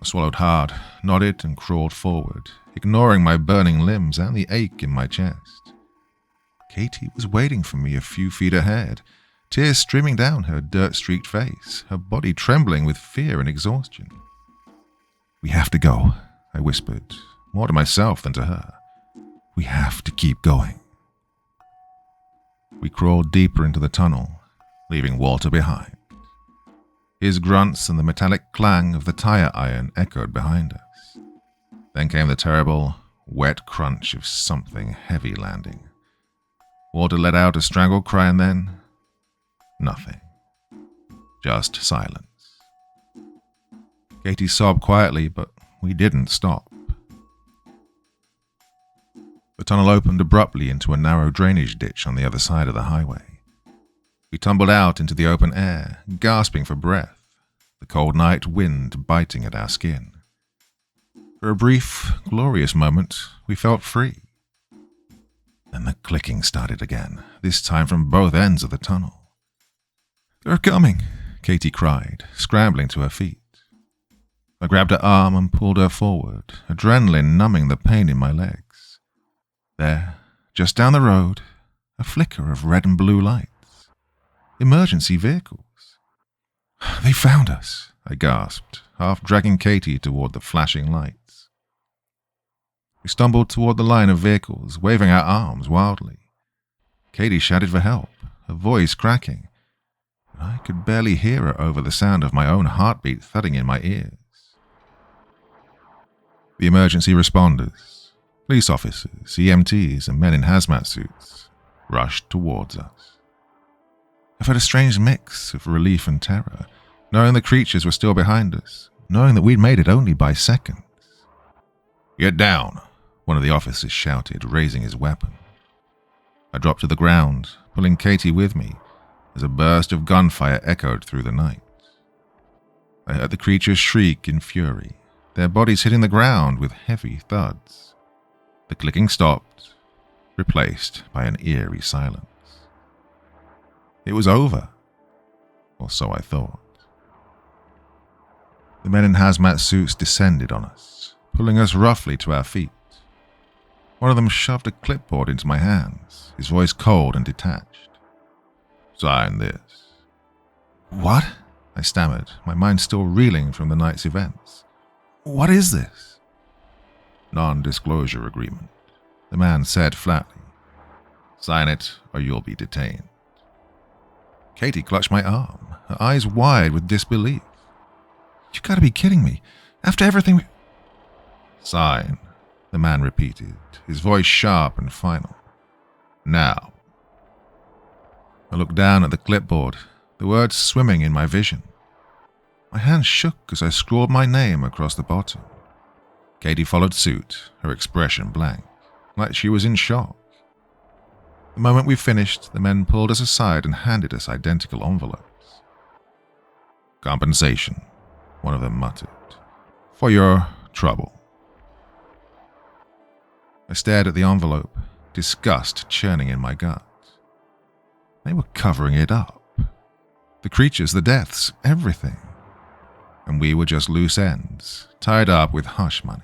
I swallowed hard, nodded and crawled forward, ignoring my burning limbs and the ache in my chest. Katie was waiting for me a few feet ahead, tears streaming down her dirt-streaked face, her body trembling with fear and exhaustion. "We have to go," I whispered, more to myself than to her. "We have to keep going." We crawled deeper into the tunnel, leaving Walter behind. His grunts and the metallic clang of the tire iron echoed behind us. Then came the terrible, wet crunch of something heavy landing. Walter let out a strangled cry and then nothing. Just silence. Katie sobbed quietly, but we didn't stop. The tunnel opened abruptly into a narrow drainage ditch on the other side of the highway. We tumbled out into the open air, gasping for breath, the cold night wind biting at our skin. For a brief, glorious moment, we felt free. Then the clicking started again, this time from both ends of the tunnel. "They're coming," Katie cried, scrambling to her feet. I grabbed her arm and pulled her forward, adrenaline numbing the pain in my legs. There, just down the road, a flicker of red and blue lights. Emergency vehicles. "They found us," I gasped, half dragging Katie toward the flashing lights. We stumbled toward the line of vehicles, waving our arms wildly. Katie shouted for help, her voice cracking, but I could barely hear her over the sound of my own heartbeat thudding in my ears. The emergency responders, police officers, EMTs, and men in hazmat suits rushed towards us. I felt a strange mix of relief and terror, knowing the creatures were still behind us, knowing that we'd made it only by seconds. "Get down," one of the officers shouted, raising his weapon. I dropped to the ground, pulling Katie with me, as a burst of gunfire echoed through the night. I heard the creatures shriek in fury, their bodies hitting the ground with heavy thuds. The clicking stopped, replaced by an eerie silence. It was over, or so I thought. The men in hazmat suits descended on us, pulling us roughly to our feet. One of them shoved a clipboard into my hands, his voice cold and detached. "Sign this." "What?" I stammered, my mind still reeling from the night's events. "What is this?" "Non-disclosure agreement," the man said flatly. Sign it, or you'll be detained. Katie clutched my arm, her eyes wide with disbelief. You gotta be kidding me. After everything we... Sign, the man repeated, his voice sharp and final. Now. I looked down at the clipboard, the words swimming in my vision. My hand shook as I scrawled my name across the bottom. Katie followed suit, her expression blank, like she was in shock. The moment we finished, the men pulled us aside and handed us identical envelopes. Compensation, one of them muttered, for your trouble. I stared at the envelope, disgust churning in my gut. They were covering it up. The creatures, the deaths, everything. And we were just loose ends, tied up with hush money.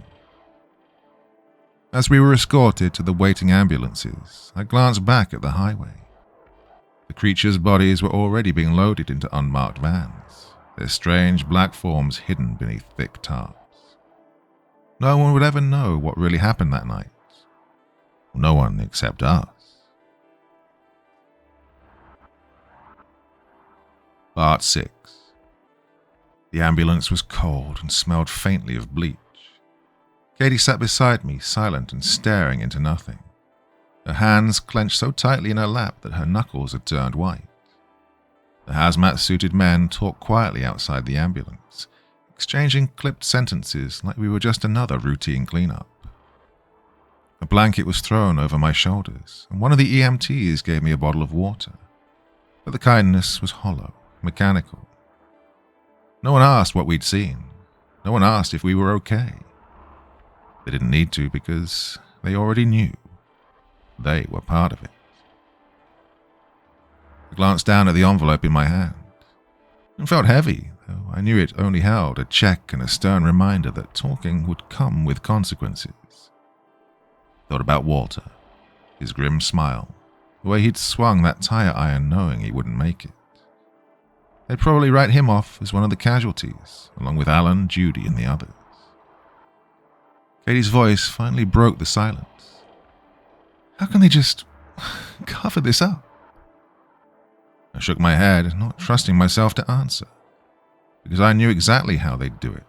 As we were escorted to the waiting ambulances, I glanced back at the highway. The creatures' bodies were already being loaded into unmarked vans, their strange black forms hidden beneath thick tarps. No one would ever know what really happened that night. No one except us. Part 6. The ambulance was cold and smelled faintly of bleach. Katie sat beside me, silent and staring into nothing. Her hands clenched so tightly in her lap that her knuckles had turned white. The hazmat-suited men talked quietly outside the ambulance, exchanging clipped sentences like we were just another routine cleanup. A blanket was thrown over my shoulders, and one of the EMTs gave me a bottle of water. But the kindness was hollow, mechanical. No one asked what we'd seen. No one asked if we were okay. They didn't need to because they already knew. They were part of it. I glanced down at the envelope in my hand. It felt heavy, though I knew it only held a check and a stern reminder that talking would come with consequences. Thought about Walter, his grim smile, the way he'd swung that tire iron knowing he wouldn't make it. They'd probably write him off as one of the casualties, along with Alan, Judy, and the others. Katie's voice finally broke the silence. How can they just cover this up? I shook my head, not trusting myself to answer, because I knew exactly how they'd do it.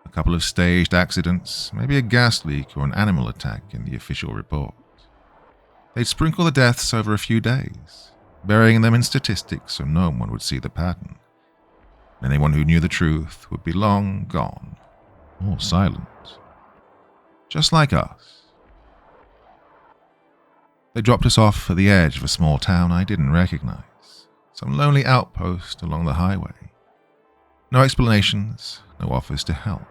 A couple of staged accidents, maybe a gas leak or an animal attack in the official report. They'd sprinkle the deaths over a few days, burying them in statistics so no one would see the pattern. Anyone who knew the truth would be long gone, or silent. Just like us. They dropped us off at the edge of a small town I didn't recognize, some lonely outpost along the highway. No explanations, no offers to help,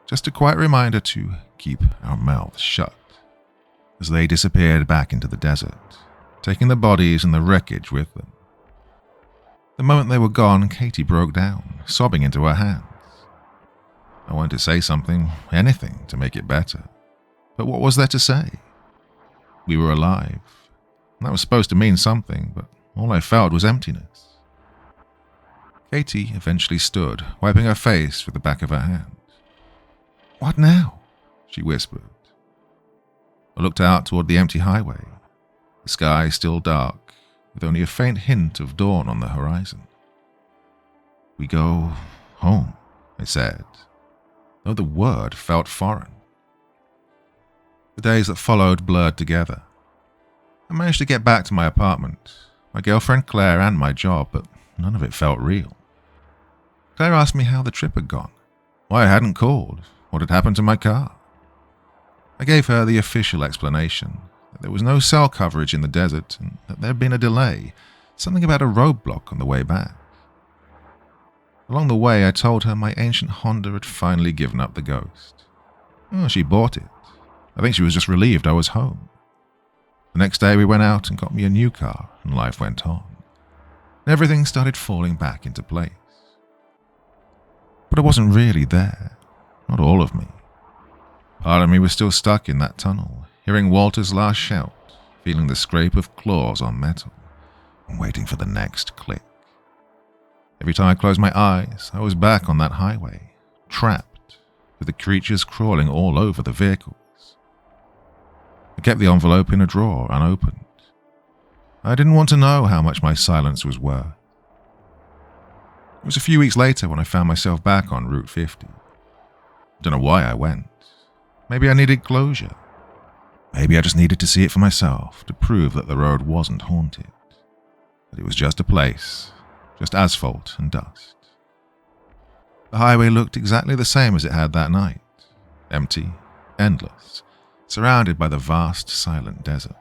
just a quiet reminder to keep our mouths shut as they disappeared back into the desert, taking the bodies and the wreckage with them. The moment they were gone, Katie broke down, sobbing into her hands. I wanted to say something, anything, to make it better. But what was there to say? We were alive. That was supposed to mean something, but all I felt was emptiness. Katie eventually stood, wiping her face with the back of her hand. What now? She whispered. I looked out toward the empty highway, the sky still dark, with only a faint hint of dawn on the horizon. We go home, I said, though the word felt foreign. The days that followed blurred together. I managed to get back to my apartment, my girlfriend Claire and my job, but none of it felt real. Claire asked me how the trip had gone, why I hadn't called, what had happened to my car. I gave her the official explanation, that there was no cell coverage in the desert and that there had been a delay, something about a roadblock on the way back. Along the way, I told her my ancient Honda had finally given up the ghost. Oh, she bought it. I think she was just relieved I was home. The next day we went out and got me a new car, and life went on. Everything started falling back into place. But I wasn't really there. Not all of me. Part of me was still stuck in that tunnel, hearing Walter's last shout, feeling the scrape of claws on metal, and waiting for the next click. Every time I closed my eyes, I was back on that highway, trapped, with the creatures crawling all over the vehicles. I kept the envelope in a drawer, unopened, I didn't want to know how much my silence was worth. It was a few weeks later when I found myself back on Route 50. Don't know why I went. Maybe I needed closure. Maybe I just needed to see it for myself to prove that the road wasn't haunted. That it was just a place, just asphalt and dust. The highway looked exactly the same as it had that night. Empty, endless, surrounded by the vast, silent desert.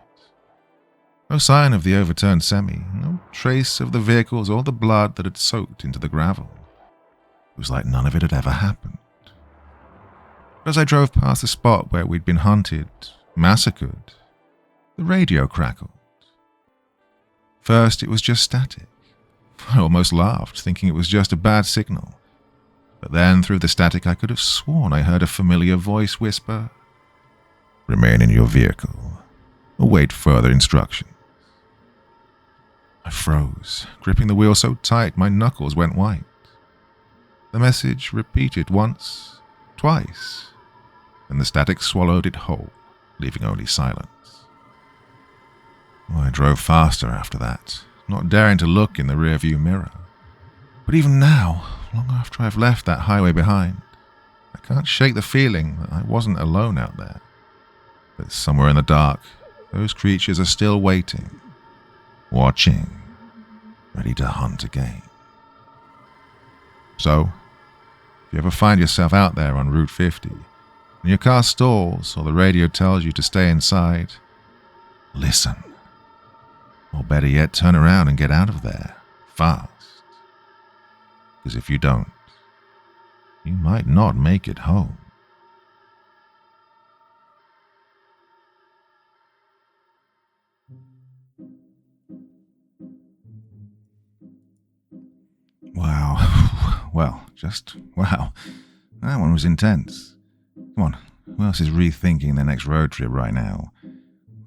No sign of the overturned semi, no trace of the vehicles or the blood that had soaked into the gravel. It was like none of it had ever happened. But as I drove past the spot where we'd been hunted, massacred, the radio crackled. First, it was just static. I almost laughed, thinking it was just a bad signal. But then, through the static, I could have sworn I heard a familiar voice whisper, "Remain in your vehicle. Await further instructions." I froze, gripping the wheel so tight my knuckles went white. The message repeated once, twice, and the static swallowed it whole, leaving only silence. I drove faster after that, not daring to look in the rearview mirror. But even now, long after I've left that highway behind, I can't shake the feeling that I wasn't alone out there. That somewhere in the dark, those creatures are still waiting, watching, ready to hunt again. So, if you ever find yourself out there on Route 50, and your car stalls or the radio tells you to stay inside, listen. Or better yet, turn around and get out of there, fast. Because if you don't, you might not make it home. Wow. Well, just wow. That one was intense. Come on, who else is rethinking their next road trip right now?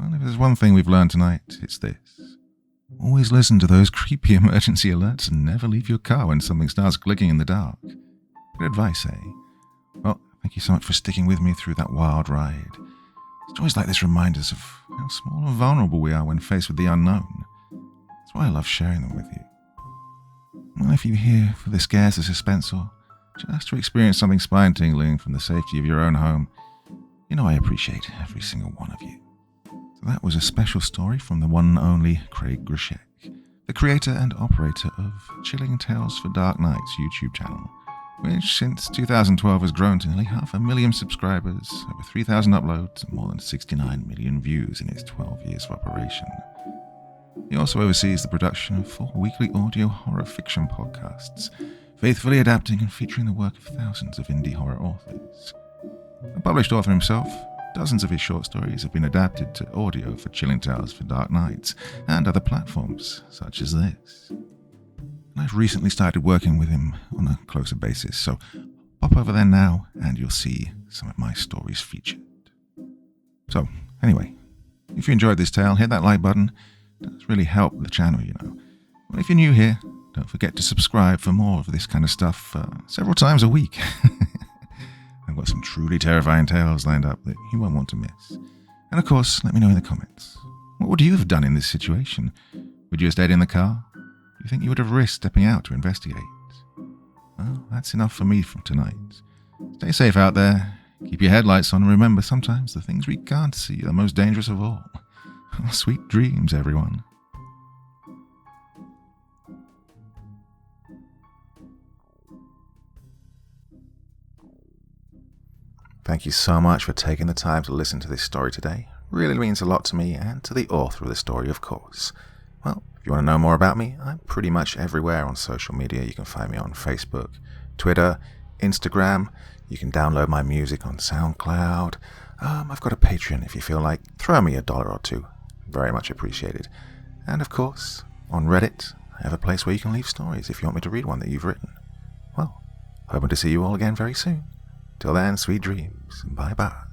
Well, if there's one thing we've learned tonight, it's this. Always listen to those creepy emergency alerts and never leave your car when something starts clicking in the dark. Good advice, eh? Well, thank you so much for sticking with me through that wild ride. Stories like this remind us of how small and vulnerable we are when faced with the unknown. That's why I love sharing them with you. Well, if you're here for the scares, the suspense, or just to experience something spine-tingling from the safety of your own home, you know I appreciate every single one of you. So that was a special story from the one and only Craig Groshek, the creator and operator of Chilling Tales for Dark Nights YouTube channel, which since 2012 has grown to nearly 500,000 subscribers, over 3,000 uploads, and more than 69 million views in its 12 years of operation. He also oversees the production of 4 weekly audio horror fiction podcasts, faithfully adapting and featuring the work of thousands of indie horror authors. A published author himself, dozens of his short stories have been adapted to audio for Chilling Tales for Dark Nights and other platforms such as this. And I've recently started working with him on a closer basis, so pop over there now and you'll see some of my stories featured. So, anyway, if you enjoyed this tale, hit that like button. It does really help the channel, you know. Well, if you're new here, don't forget to subscribe for more of this kind of stuff several times a week. I've got some truly terrifying tales lined up that you won't want to miss. And of course, let me know in the comments. What would you have done in this situation? Would you have stayed in the car? Do you think you would have risked stepping out to investigate? Well, that's enough for me from tonight. Stay safe out there, keep your headlights on, and remember, sometimes the things we can't see are the most dangerous of all. Sweet dreams, everyone. Thank you so much for taking the time to listen to this story today. Really means a lot to me and to the author of the story, of course. Well, if you want to know more about me, I'm pretty much everywhere on social media. You can find me on Facebook, Twitter, Instagram. You can download my music on SoundCloud. I've got a Patreon if you feel like. Throw me $1 or $2. Very much appreciated. And of course, on Reddit, I have a place where you can leave stories if you want me to read one that you've written. Well, hoping to see you all again very soon. Till then, sweet dreams, and bye-bye.